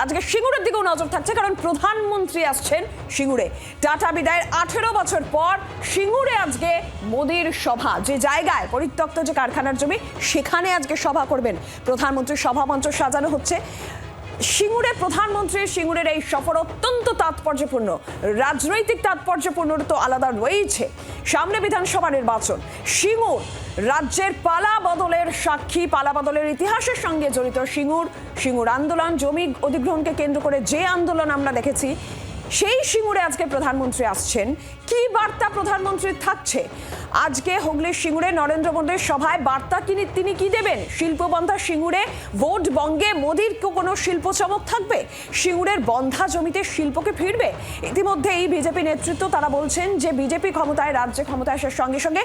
আজকে সিঙ্গুরের দিকেও নজর থাকছে, কারণ প্রধানমন্ত্রী আসছেন সিঙ্গুরে। টাটা বিদায়ের 18 বছর পর সিঙ্গুরে আজকে মোদির সভা। যে জায়গায় পরিত্যক্ত যে কারখানার জমি, সেখানে আজকে সভা করবেন প্রধানমন্ত্রী। সভামঞ্চ সাজানো হচ্ছে। সিঙ্গুরে প্রধানমন্ত্রীর সিঙ্গুরের এই সফর অত্যন্ত তাৎপর্যপূর্ণ। রাজনৈতিক তাৎপর্যপূর্ণ তো আলাদা রয়েছে। সামনে বিধানসভা নির্বাচন। সিঙ্গুর রাজ্যের পালা বদলের সাক্ষী, পালা বদলের ইতিহাসের সঙ্গে জড়িত সিঙ্গুর আন্দোলন, জমি অধিগ্রহণকে কেন্দ্র করে যে আন্দোলন আমরা দেখেছি, সেই সিঙ্গুরে আজকে প্রধানমন্ত্রী আসছেন। কি বার্তা প্রধানমন্ত্রীর থাকছে? আজকে হুগলির সিঙ্গুরে নরেন্দ্র মোদীর সভায় বার্তা তিনি কি দেবেন? শিল্পবন্ধা সিঙ্গুরে ভোট বঙ্গে মোদীর কোনো শিল্প চমক থাকবে? সিঙ্গুরের বন্ধা জমিতে শিল্পকে ফিরবে? ইতিমধ্যে এই বিজেপি নেতৃত্ব তারা বলছেন যে বিজেপি ক্ষমতায়, রাজ্যে ক্ষমতায় আসার সঙ্গে সঙ্গে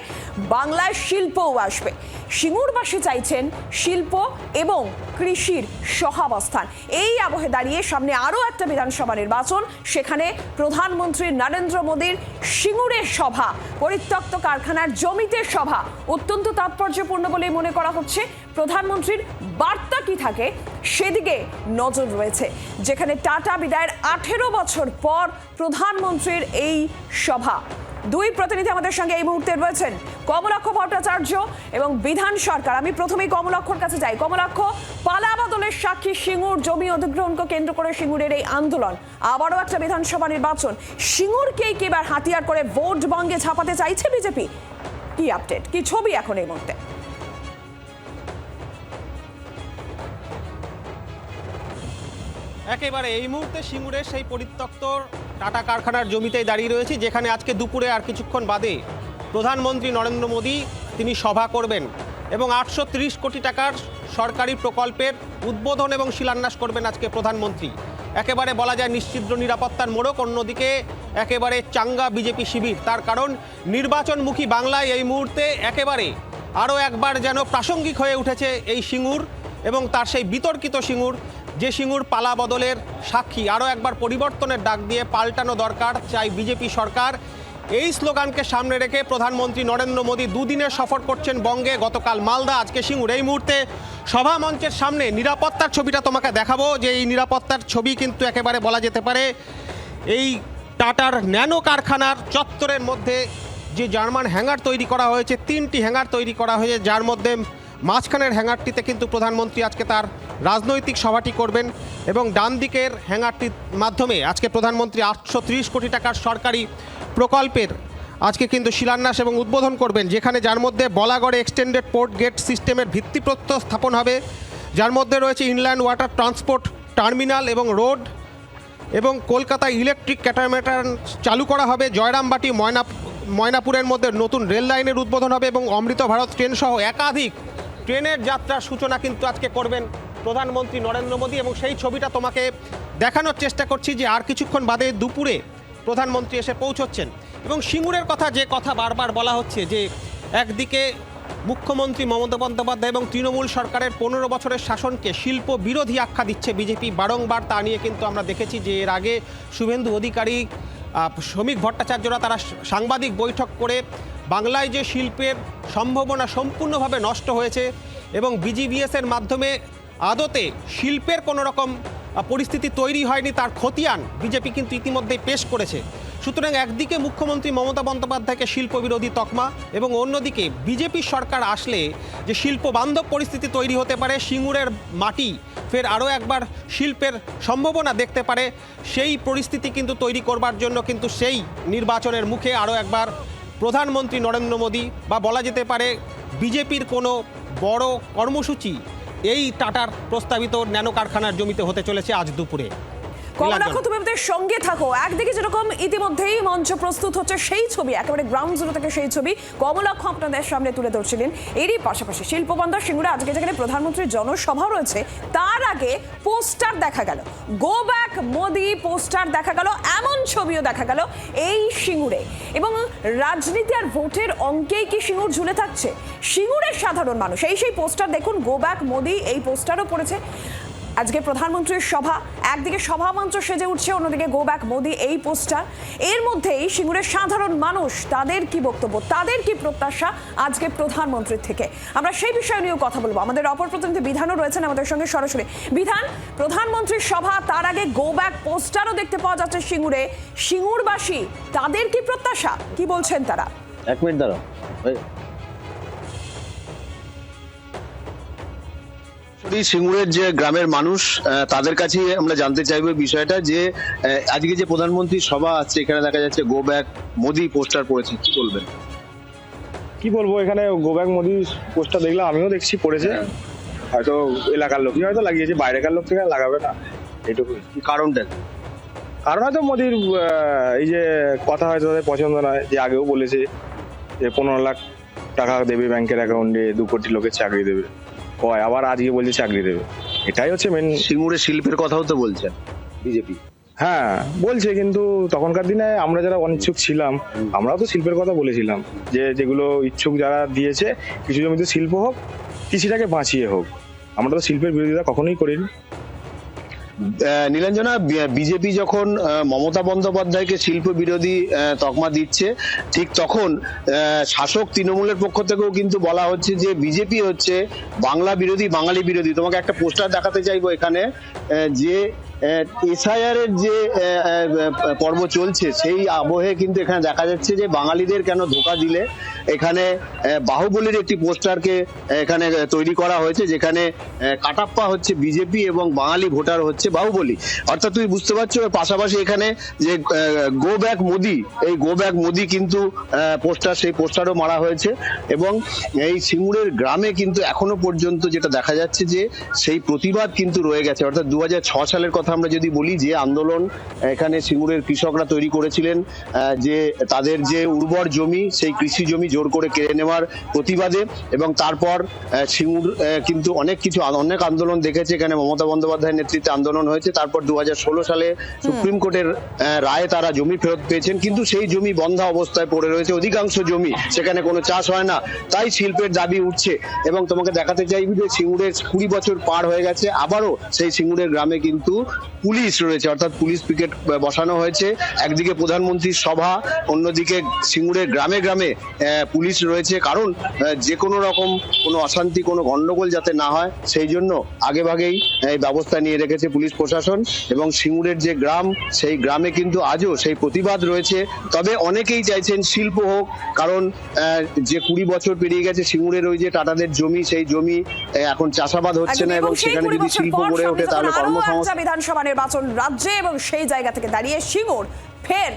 বাংলায় শিল্পও আসবে। সিঙ্গুরবাসী চাইছেন শিল্প এবং কৃষির সহাবস্থান। এই আবহে দাঁড়িয়ে সামনে আরও একটা বিধানসভা নির্বাচন, সেখানে প্রধানমন্ত্রী নরেন্দ্র মোদীর সিঙ্গুরের সভা, পরিত্যক্ত কারখানার জমিতে সভা অত্যন্ত তাৎপর্যপূর্ণ বলে মনে করা হচ্ছে। প্রধানমন্ত্রীর বার্তা কি থাকে সেদিকে নজর রয়েছে, যেখানে টাটা বিদায়ের 18 বছর পর প্রধানমন্ত্রীর এই সভা। দুই প্রতিনিধি আমাদের সঙ্গে এই মুহূর্তে রয়েছেন, কমলাক্ষ ভট্টাচার্য এবং বিধান সরকার। আমি প্রথমেই কমলাক্ষর কাছে যাই। কমলাক্ষ, পালা বদলের সাক্ষী সিঙ্গুর, জমি অধিগ্রহণকে কেন্দ্র করে সিঙ্গুরের এই আন্দোলন, আবারও একটা বিধানসভা নির্বাচন। সিঙ্গুরকেই কি এবার হাতিয়ার করে ভোট বঙ্গে ছাপাতে চাইছে বিজেপি? কি আপডেট, কি ছবি এখন এই মুহূর্তে? একেবারে এই মুহূর্তে সিঙ্গুরের সেই পরিত্যক্ত টাটা কারখানার জমিতেই দাঁড়িয়ে রয়েছি, যেখানে আজকে দুপুরে আর কিছুক্ষণ বাদে প্রধানমন্ত্রী নরেন্দ্র মোদী তিনি সভা করবেন এবং 830 কোটি টাকার সরকারি প্রকল্পের উদ্বোধন এবং শিলান্যাস করবেন আজকে প্রধানমন্ত্রী। একেবারে বলা যায় নিশ্চিদ্র নিরাপত্তার মোড়ক, অন্যদিকে একেবারে চাঙ্গা বিজেপি শিবির। তার কারণ নির্বাচনমুখী বাংলায় এই মুহূর্তে একেবারে আরও একবার যেন প্রাসঙ্গিক হয়ে উঠেছে এই সিঙ্গুর এবং তার সেই বিতর্কিত সিঙ্গুর, যে সিঙ্গুর পালা বদলের সাক্ষী। আরও একবার পরিবর্তনের ডাক দিয়ে পাল্টানো দরকার চাই বিজেপি সরকার। এই স্লোগানকে সামনে রেখে প্রধানমন্ত্রী নরেন্দ্র মোদী দুদিনের সফর করছেন বঙ্গে। গতকাল মালদা, আজকে সিঙ্গুর। এই মুহূর্তে সভা মঞ্চের সামনে নিরাপত্তার ছবিটা তোমাকে দেখাবো, যে এই নিরাপত্তার ছবি কিন্তু একেবারে বলা যেতে পারে এই টাটার ন্যানো কারখানার চত্বরের মধ্যে যে জার্মান হ্যাঙ্গার তৈরি করা হয়েছে, 3টি হ্যাঙ্গার তৈরি করা হয়েছে, যার মধ্যে মাঝখানের হ্যাঙ্গারটিতে কিন্তু প্রধানমন্ত্রী আজকে তার রাজনৈতিক সভাটি করবেন এবং ডান দিকের হ্যাঙ্গারটির মাধ্যমে আজকে প্রধানমন্ত্রী 830 কোটি টাকার সরকারি প্রকল্পের আজকে কিন্তু শিলান্যাস এবং উদ্বোধন করবেন, যেখানে যার মধ্যে বলাগড়ে এক্সটেন্ডেড পোর্ট গেট সিস্টেমের ভিত্তিপ্রস্তর স্থাপন হবে, যার মধ্যে রয়েছে ইনল্যান্ড ওয়াটার ট্রান্সপোর্ট টার্মিনাল এবং রোড, এবং কলকাতায় ইলেকট্রিক ক্যাটামারান চালু করা হবে। জয়রামবাটি ময়নাপুরের মধ্যে নতুন রেল লাইনের উদ্বোধন হবে এবং অমৃত ভারত ট্রেন সহ একাধিক ট্রেনের যাত্রার সূচনা কিন্তু আজকে করবেন প্রধানমন্ত্রী নরেন্দ্র মোদী। এবং সেই ছবিটা তোমাকে দেখানোর চেষ্টা করছি যে আর কিছুক্ষণ বাদে দুপুরে প্রধানমন্ত্রী এসে পৌঁছচ্ছেন। এবং সিঙ্গুরের যে কথা বারবার বলা হচ্ছে, যে একদিকে মুখ্যমন্ত্রী মমতা বন্দ্যোপাধ্যায় এবং তৃণমূল সরকারের 15 বছরের শাসনকে শিল্প বিরোধী আখ্যা দিচ্ছে বিজেপি বারংবার। তা নিয়ে কিন্তু আমরা দেখেছি যে এর আগে শুভেন্দু অধিকারী, শ্রমিক ভট্টাচার্যরা তারা সাংবাদিক বৈঠক করে বাংলায় যে শিল্পের সম্ভাবনা সম্পূর্ণভাবে নষ্ট হয়েছে এবং বিজিবিএসের মাধ্যমে আদতে শিল্পের কোনো রকম পরিস্থিতি তৈরি হয়নি, তার খতিয়ান বিজেপি কিন্তু ইতিমধ্যেই পেশ করেছে। সুতরাং একদিকে মুখ্যমন্ত্রী মমতা বন্দ্যোপাধ্যায়কে শিল্প বিরোধী তকমা এবং অন্যদিকে বিজেপি সরকার আসলে যে শিল্প বান্ধব পরিস্থিতি তৈরি হতে পারে, সিঙ্গুরের মাটি ফের আরও একবার শিল্পের সম্ভাবনা দেখতে পারে, সেই পরিস্থিতি কিন্তু তৈরি করবার জন্য কিন্তু সেই নির্বাচনের মুখে আরও একবার প্রধানমন্ত্রী নরেন্দ্র মোদী বা বলা যেতে পারে বিজেপির কোনো বড় কর্মসূচি এই টাটার প্রস্তাবিত ন্যানো কারখানার জমিতে হতে চলেছে আজ দুপুরে। কমলাক্ষ, তুমি আমাদের সঙ্গে থাকো। একদিকে যেরকম ইতিমধ্যেই মঞ্চ প্রস্তুত হচ্ছে, সেই ছবি একেবারে গ্রাউন্ড জিরো থেকে সেই ছবি কমলাক্ষ আপনাদের সামনে তুলে ধরছিলেন। এরই পাশাপাশি শিল্পবন্ধা সিঙ্গুরে আজকে যেখানে প্রধানমন্ত্রীর জনসভা রয়েছে, তার আগে পোস্টার দেখা গেল, গো ব্যাক মোদি পোস্টার দেখা গেল, এমন ছবিও দেখা গেল এই সিঙ্গুরে। এবং রাজনীতি আর ভোটের অঙ্কেই কি সিঙ্গুর ঝুলে থাকছে? সিঙ্গুরের সাধারণ মানুষ সেই পোস্টার দেখুন, গো ব্যাক মোদি, এই পোস্টারও পড়েছে। আজকে প্রধানমন্ত্রীর সভা, একদিকে সভামঞ্চ সেজে উঠছে, অন্যদিকে গো ব্যাক মোদি এই পোস্টার। এর মধ্যেই সিঙ্গুরের সাধারণ মানুষ, তাদের কি বক্তব্য, তাদের কি প্রত্যাশা আজকে প্রধানমন্ত্রীর থেকে, আমরা সেই বিষয় নিয়েও কথা বলবো। আমাদের অপর প্রতিনিধি বিধানও রয়েছেন আমাদের সঙ্গে সরাসরি। বিধান, প্রধানমন্ত্রীর সভা, তার আগে গো ব্যাক পোস্টারও দেখতে পাওয়া যাচ্ছে সিঙ্গুরে। সিঙ্গুরবাসী, তাদের কি প্রত্যাশা, কি বলছেন তারা? এক মিনিট দাঁড়াও। সিঙ্গুরের যে গ্রামের মানুষ, তাদের কাছে আমরা জানতে চাইবো বিষয়টা যে আজকে যে প্রধানমন্ত্রীর সভা আছে, এখানে দেখা যাচ্ছে গো ব্যাক মোদি পোস্টার পড়েছে, কি বলবেন? কি বলবো, এখানে গো ব্যাক মোদি পোস্টার দেখলাম, আমিও দেখছি পড়েছে। হয়তো এলাকার লোকই হয়তো লাগিয়েছে, বাইরেকার লোক থেকে লাগাবে না, এইটুকুই। কি কারণটা? কারণ হয়তো মোদির এই যে কথা হয়তো তাদের পছন্দ নয়, যে আগেও বলেছে যে 15 লাখ টাকা দেবে ব্যাংকের অ্যাকাউন্টে, 2 কোটি লোকের চাকরি দেবে, কয় আবার আজকে বলছে চাকরি দেবে। এটাই হচ্ছে মেন। সিঙ্গুরের শিল্পের কথাও তো বলছেন বিজেপি। হ্যাঁ বলছে, কিন্তু তখনকার দিনে আমরা যারা অনিচ্ছুক ছিলাম, আমরাও তো শিল্পের কথা বলেছিলাম, যে যেগুলো ইচ্ছুক যারা দিয়েছে, কিছু জমিতে শিল্প হোক, কৃষিটাকে বাঁচিয়ে হোক। আমরা তো শিল্পের বিরোধিতা কখনোই করিনি। নীলাঞ্জনা, বিজেপি যখন মমতা বন্দ্যোপাধ্যায়কে শিল্প বিরোধী তকমা দিচ্ছে, ঠিক তখন শাসক তৃণমূলের পক্ষ থেকেও কিন্তু বলা হচ্ছে যে বিজেপি হচ্ছে বাংলা বিরোধী, বাঙালি বিরোধী। তোমাকে একটা পোস্টার দেখাতে চাইবো এখানে, যে এসআইআর এর যে পর্ব চলছে, সেই আবহে কিন্তু এখানে দেখা যাচ্ছে যে বাঙালিদের কেন ধোঁকা দিলে। এখানে বাহুবলীর একটি পোস্টারকে এখানে তৈরি করা হয়েছে, যেখানে কাটাপ্পা হচ্ছে বিজেপি এবং বাঙালি ভোটার হচ্ছে বাহুবলী। অর্থাৎ তুমি বুঝতে পারছো, পাশাপাশি এখানে যে গো ব্যাক মোদি, এই গো ব্যাক মোদি কিন্তু পোস্টার, সেই পোস্টারও মারা হয়েছে। এবং এই সিঙ্গুরের গ্রামে কিন্তু এখনো পর্যন্ত যেটা দেখা যাচ্ছে যে সেই প্রতিবাদ কিন্তু রয়ে গেছে। অর্থাৎ 2006 সালের কথা আমরা যদি বলি, যে আন্দোলন এখানে সিঙ্গুরের কৃষকরা তৈরি করেছিলেন, যে তাদের যে উর্বর জমি, সেই কৃষি জমি জোর করে কেড়ে নেওয়ার প্রতিবাদে। এবং তারপর সিঙ্গুর কিন্তু অনেক আন্দোলন দেখেছে। এখানে মমতা বন্দ্যোপাধ্যায়ের নেতৃত্বে আন্দোলন হয়েছে। তারপর 2016 সালে সুপ্রিম কোর্টের রায়ে তারা জমি ফেরত পেয়েছেন, কিন্তু সেই জমি বন্ধা অবস্থায় পড়ে রয়েছে, অধিকাংশ জমি, সেখানে কোনো চাষ হয় না। তাই শিল্পের দাবি উঠছে। এবং তোমাকে দেখাতে চাইবি যে সিঙ্গুরের 20 বছর পার হয়ে গেছে, আবারও সেই সিঙ্গুরের গ্রামে কিন্তু পুলিশ রয়েছে, অর্থাৎ পুলিশ পিকেট বসানো হয়েছে। একদিকে প্রধানমন্ত্রীর সভা, অন্যদিকে সিঙ্গুরের গ্রামে গ্রামে পুলিশ রয়েছে। কারণ যে কোনো রকম কোনো অশান্তি, কোনো গন্ডগোল যাতে না হয়, সেই জন্য আগেভাগেই এই ব্যবস্থা নিয়ে রেখেছে পুলিশ প্রশাসন। এবং সিঙ্গুরের যে গ্রাম, সেই গ্রামে কিন্তু আজও সেই প্রতিবাদ রয়েছে। তবে অনেকেই চাইছেন শিল্প হোক, কারণ যে 20 বছর পেরিয়ে গেছে, সিঙ্গুরের ওই যে টাটাদের জমি, সেই জমি এখন চাষাবাদ হচ্ছে না। এবং সেখানে যদি শিল্প গড়ে ওঠে, তাহলে কর্মসংস্থান। বিধানসভা নির্বাচন রাজ্যে, এবং সেই জায়গা থেকে দাঁড়িয়ে সিঙ্গুর ফের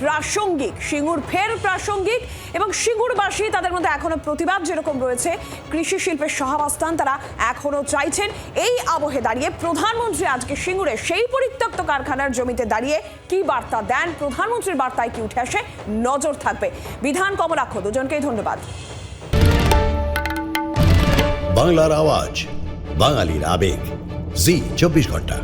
প্রাসঙ্গিক, সিঙ্গুর ফের প্রাসঙ্গিক। এবং সিঙ্গুরবাসী, তাদের মধ্যে এখনো প্রতিবাদ যেরকম রয়েছে, কৃষি শিল্পের সহাবস্থান তারা এখনো চাইছেন। এই আবহে দাঁড়িয়ে প্রধানমন্ত্রী আজকে সিঙ্গুরে সেই পরিত্যক্ত কারখানার জমিতে দাঁড়িয়ে কি বার্তা দেন, প্রধানমন্ত্রীর বার্তায় কি উঠে আসে, নজর থাকবে। বিধান, কমলাক্ষ, দুজনকেই ধন্যবাদ। বাংলার আওয়াজ, বাঙালির আবেগ, জি 24 ঘন্টা।